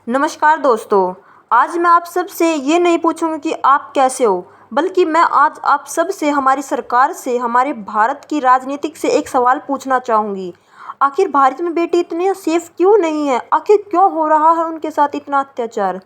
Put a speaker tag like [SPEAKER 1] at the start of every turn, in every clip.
[SPEAKER 1] नमस्कार दोस्तों। आज मैं आप सब से ये नहीं पूछूंगी कि आप कैसे हो, बल्कि मैं आज आप सब से, हमारी सरकार से, हमारे भारत की राजनीतिक से एक सवाल पूछना चाहूँगी। आखिर भारत में बेटी इतनी सेफ क्यों नहीं है? आखिर क्यों हो रहा है उनके साथ इतना अत्याचार?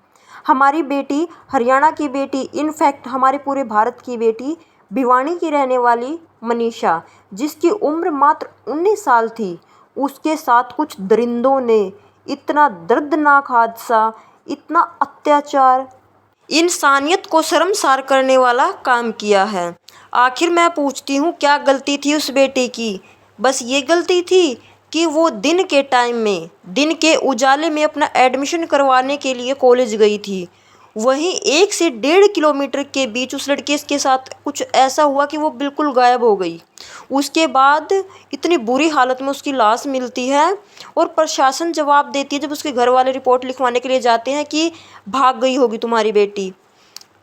[SPEAKER 1] हमारी बेटी, हरियाणा की बेटी, इनफैक्ट हमारे पूरे भारत की बेटी, भिवानी की रहने वाली मनीषा, जिसकी उम्र मात्र 19 साल थी, उसके साथ कुछ दरिंदों ने इतना दर्दनाक हादसा, इतना अत्याचार, इंसानियत को शर्मसार करने वाला काम किया है। आखिर मैं पूछती हूँ, क्या गलती थी उस बेटे की? बस ये गलती थी कि वो दिन के टाइम में, दिन के उजाले में अपना एडमिशन करवाने के लिए कॉलेज गई थी। वहीं 1 से 1.5 किलोमीटर के बीच उस लड़के के साथ कुछ ऐसा हुआ कि वो बिल्कुल गायब हो गई। उसके बाद इतनी बुरी हालत में उसकी लाश मिलती है और प्रशासन जवाब देती है जब उसके घर वाले रिपोर्ट लिखवाने के लिए जाते हैं कि भाग गई होगी तुम्हारी बेटी,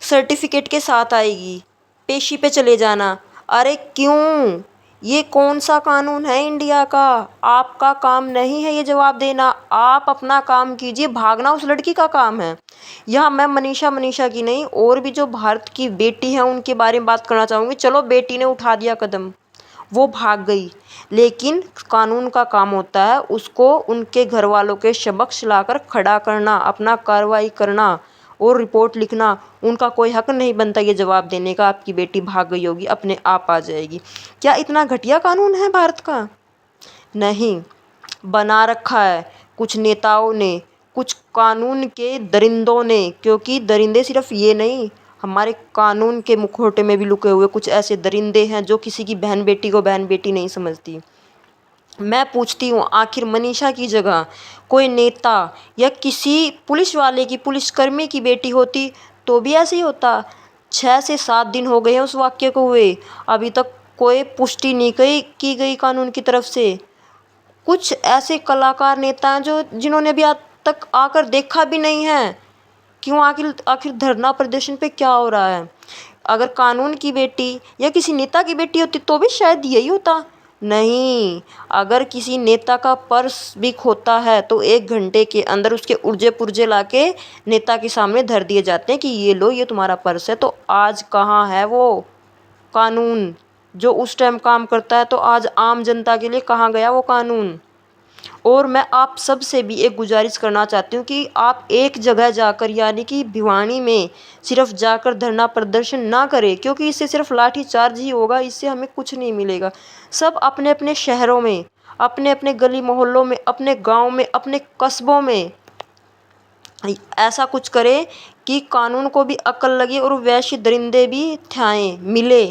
[SPEAKER 1] सर्टिफिकेट के साथ आएगी, पेशी पे चले जाना। अरे क्यों? ये कौन सा कानून है इंडिया का? आपका काम नहीं है ये जवाब देना, आप अपना काम कीजिए, भागना उस लड़की का काम है। यहाँ मैं मनीषा मनीषा की नहीं, और भी जो भारत की बेटी हैं उनके बारे में बात करना चाहूँगी। चलो, बेटी ने उठा दिया कदम, वो भाग गई, लेकिन कानून का काम होता है उसको उनके घर वालों के समक्ष लाकर खड़ा करना, अपना कार्रवाई करना और रिपोर्ट लिखना। उनका कोई हक नहीं बनता ये जवाब देने का, आपकी बेटी भाग गई होगी, अपने आप आ जाएगी। क्या इतना घटिया कानून है भारत का? नहीं, बना रखा है कुछ नेताओं ने, कुछ कानून के दरिंदों ने। क्योंकि दरिंदे सिर्फ ये नहीं, हमारे कानून के मुखौटे में भी लुके हुए कुछ ऐसे दरिंदे हैं जो किसी की बहन बेटी को बहन बेटी नहीं समझती। मैं पूछती हूँ, आखिर मनीषा की जगह कोई नेता या किसी पुलिस वाले की, पुलिसकर्मी की बेटी होती तो भी ऐसे ही होता। 6 से 7 दिन हो गए हैं उस वाक्य को हुए, अभी तक कोई पुष्टि नहीं की गई कानून की तरफ से। कुछ ऐसे कलाकार, नेता हैं जो जिन्होंने अभी आज तक आकर देखा भी नहीं है। क्यों? आखिर आखिर धरना प्रदर्शन पे क्या हो रहा है? अगर कानून की बेटी या किसी नेता की बेटी होती तो भी शायद यही होता। नहीं, अगर किसी नेता का पर्स भी खोता है तो 1 घंटे के अंदर उसके उर्जे पुर्जे लाके नेता के सामने धर दिए जाते हैं कि ये लो, ये तुम्हारा पर्स है। तो आज कहाँ है वो कानून जो उस टाइम काम करता है? तो आज आम जनता के लिए कहाँ गया वो कानून? और मैं आप सब से भी एक गुजारिश करना चाहती हूँ कि आप एक जगह जाकर, यानी कि भिवानी में सिर्फ जाकर धरना प्रदर्शन ना करें, क्योंकि इससे सिर्फ लाठीचार्ज ही होगा, इससे हमें कुछ नहीं मिलेगा। सब अपने अपने शहरों में, अपने अपने गली मोहल्लों में, अपने गांव में, अपने कस्बों में ऐसा कुछ करें कि कानून को भी अकल लगे और वैसे दरिंदे भी ठाएं मिले,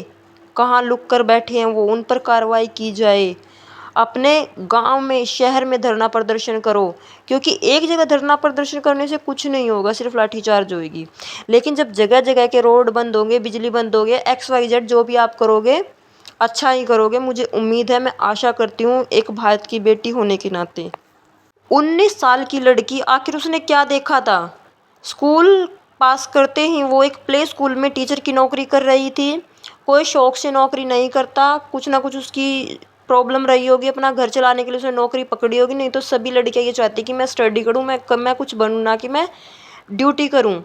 [SPEAKER 1] कहाँ लुक कर बैठे हैं वो, उन पर कार्रवाई की जाए। अपने गांव में, शहर में धरना प्रदर्शन करो, क्योंकि एक जगह धरना प्रदर्शन करने से कुछ नहीं होगा, सिर्फ लाठीचार्ज होगी। लेकिन जब जगह जगह के रोड बंद होंगे, बिजली बंद होगे, XYZ जो भी आप करोगे, अच्छा ही करोगे। मुझे उम्मीद है, मैं आशा करती हूँ एक भारत की बेटी होने के नाते। 19 साल की लड़की, आखिर उसने क्या देखा था? स्कूल पास करते ही वो एक प्ले स्कूल में टीचर की नौकरी कर रही थी। कोई शौक से नौकरी नहीं करता, कुछ ना कुछ उसकी प्रॉब्लम रही होगी, अपना घर चलाने के लिए उसने नौकरी पकड़ी होगी। नहीं तो सभी लड़कियां ये चाहती कि मैं स्टडी करूं, मैं कुछ बनूं, ना कि मैं ड्यूटी करूं।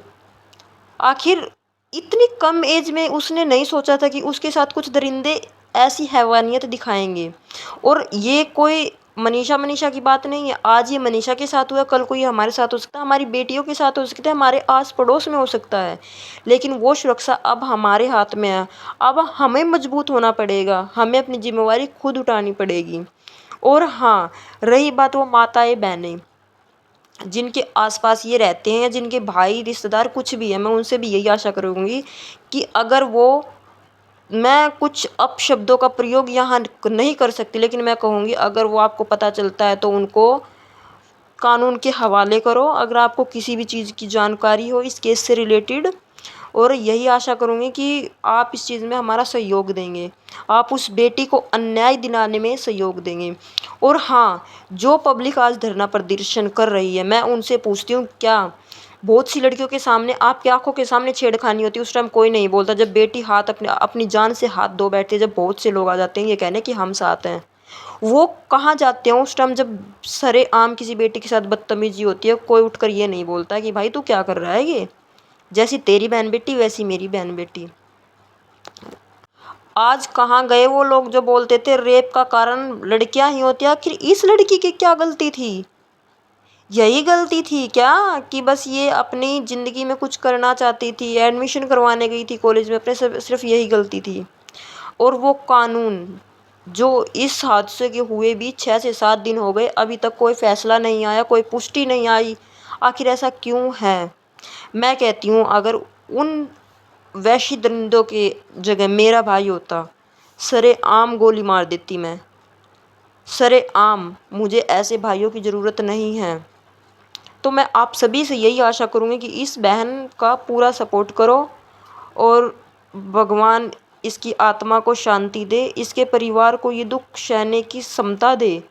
[SPEAKER 1] आखिर इतनी कम एज में उसने नहीं सोचा था कि उसके साथ कुछ दरिंदे ऐसी हैवानियत दिखाएंगे। और ये कोई मनीषा मनीषा की बात नहीं है, आज ये मनीषा के साथ हुआ, कल को ये हमारे साथ हो सकता है, हमारी बेटियों के साथ हो सकता है, हमारे आस पड़ोस में हो सकता है। लेकिन वो सुरक्षा अब हमारे हाथ में है। अब हमें मजबूत होना पड़ेगा, हमें अपनी जिम्मेवारी खुद उठानी पड़ेगी। और हाँ, रही बात वो माताएं बहनें जिनके आसपास ये रहते हैं, जिनके भाई रिश्तेदार कुछ भी है, मैं उनसे भी यही आशा करूँगी कि अगर वो, मैं कुछ अपशब्दों का प्रयोग यहाँ नहीं कर सकती, लेकिन मैं कहूँगी अगर वो आपको पता चलता है तो उनको कानून के हवाले करो, अगर आपको किसी भी चीज़ की जानकारी हो इस केस से रिलेटेड। और यही आशा करूँगी कि आप इस चीज़ में हमारा सहयोग देंगे, आप उस बेटी को अन्याय दिलाने में सहयोग देंगे। और हाँ, जो पब्लिक आज धरना प्रदर्शन कर रही है, मैं उनसे पूछती हूँ, क्या बहुत सी लड़कियों के सामने, आपकी आंखों के सामने छेड़खानी होती है, उस टाइम कोई नहीं बोलता? जब बेटी हाथ अपने अपनी जान से हाथ धो बैठती है, जब बहुत से लोग आ जाते हैं ये कहने कि हम साथ हैं, वो कहाँ जाते हैं उस टाइम जब सरेआम किसी बेटी के साथ बदतमीजी होती है, कोई उठकर ये नहीं बोलता है कि भाई तू क्या कर रहा है ये, जैसी तेरी बहन बेटी वैसी मेरी बहन बेटी। आज कहाँ गए वो लोग जो बोलते थे रेप का कारण लड़कियां ही होती हैं। आखिर इस लड़की की क्या गलती थी? यही गलती थी क्या कि बस ये अपनी ज़िंदगी में कुछ करना चाहती थी, एडमिशन करवाने गई थी कॉलेज में अपने, सिर्फ यही गलती थी। और वो कानून जो इस हादसे के हुए भी 6 से 7 दिन हो गए, अभी तक कोई फैसला नहीं आया, कोई पुष्टि नहीं आई। आखिर ऐसा क्यों है? मैं कहती हूँ अगर उन वैश्य दरिंदों के जगह मेरा भाई होता, सरेआम गोली मार देती मैं, सरेआम। मुझे ऐसे भाइयों की ज़रूरत नहीं है। तो मैं आप सभी से यही आशा करूँगी कि इस बहन का पूरा सपोर्ट करो और भगवान इसकी आत्मा को शांति दे, इसके परिवार को ये दुख सहने की क्षमता दे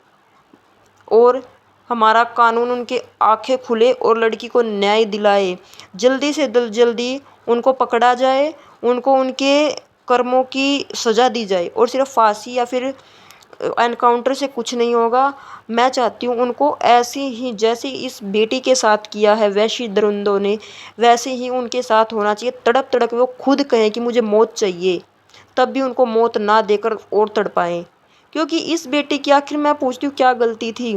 [SPEAKER 1] और हमारा कानून उनके आँखें खुले और लड़की को न्याय दिलाए। जल्दी से जल्दी उनको पकड़ा जाए, उनको उनके कर्मों की सज़ा दी जाए और सिर्फ फांसी या फिर एनकाउंटर से कुछ नहीं होगा। मैं चाहती हूँ उनको ऐसी ही, जैसे इस बेटी के साथ किया है वैश्य दरिंदों ने, वैसे ही उनके साथ होना चाहिए। तड़प तड़प वो खुद कहें कि मुझे मौत चाहिए, तब भी उनको मौत ना देकर और तड़पाएं। क्योंकि इस बेटी की आखिर मैं पूछती हूँ क्या गलती थी?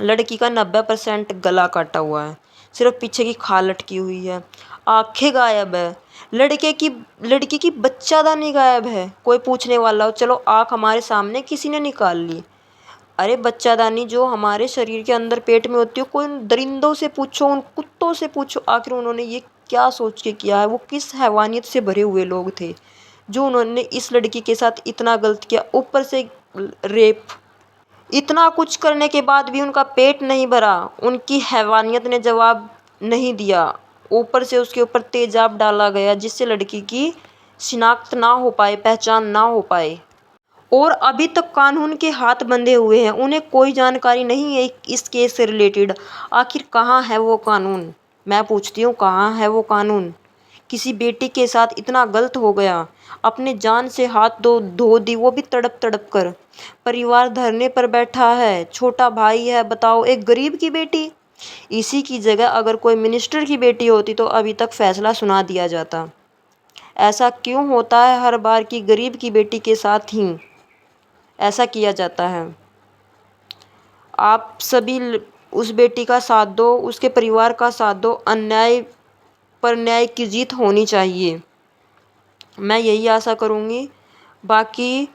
[SPEAKER 1] लड़की का 90% गला काटा हुआ है, सिर्फ पीछे की खाल लटकी हुई है, आंखें गायब है, लड़की की बच्चादानी गायब है। कोई पूछने वाला हो, चलो आँख हमारे सामने किसी ने निकाल ली। अरे बच्चादानी जो हमारे शरीर के अंदर पेट में होती है, कोई दरिंदों से पूछो, उन कुत्तों से पूछो आखिर उन्होंने ये क्या सोच के किया है। वो किस हैवानियत से भरे हुए लोग थे जो उन्होंने इस लड़की के साथ इतना गलत किया, ऊपर से रेप। इतना कुछ करने के बाद भी उनका पेट नहीं भरा, उनकी हैवानियत ने जवाब नहीं दिया। ऊपर से उसके ऊपर तेजाब डाला गया जिससे लड़की की शिनाख्त ना हो पाए, पहचान ना हो पाए। और अभी तक कानून के हाथ बंधे हुए हैं, उन्हें कोई जानकारी नहीं है इस केस से रिलेटेड। आखिर कहाँ है वो कानून? मैं पूछती हूँ कहाँ है वो कानून? किसी बेटी के साथ इतना गलत हो गया, अपने जान से हाथ धो दी, वो भी तड़प तड़प कर। परिवार धरने पर बैठा है, छोटा भाई है, बताओ एक गरीब की बेटी। इसी की जगह अगर कोई मिनिस्टर की बेटी होती तो अभी तक फैसला सुना दिया जाता। ऐसा क्यों होता है हर बार कि गरीब की बेटी के साथ ही ऐसा किया जाता है? आप सभी उस बेटी का साथ दो, उसके परिवार का साथ दो। अन्याय पर न्याय की जीत होनी चाहिए, मैं यही आशा करूँगी। बाकी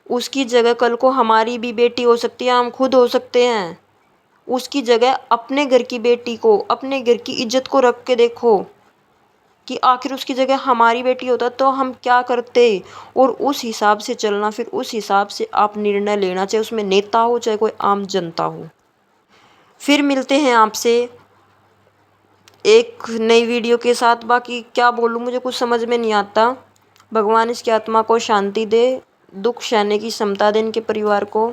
[SPEAKER 1] उसकी जगह कल को हमारी भी बेटी हो सकती है, हम खुद हो सकते हैं। उसकी जगह अपने घर की बेटी को, अपने घर की इज्जत को रख के देखो कि आखिर उसकी जगह हमारी बेटी होता तो हम क्या करते, और उस हिसाब से चलना। फिर उस हिसाब से आप निर्णय लेना, चाहे उसमें नेता हो चाहे कोई आम जनता हो। फिर मिलते हैं आपसे एक नई वीडियो के साथ। बाकी क्या बोलूँ, मुझे कुछ समझ में नहीं आता। भगवान इसकी आत्मा को शांति दे, दुख सहने की क्षमता दे इनके परिवार को।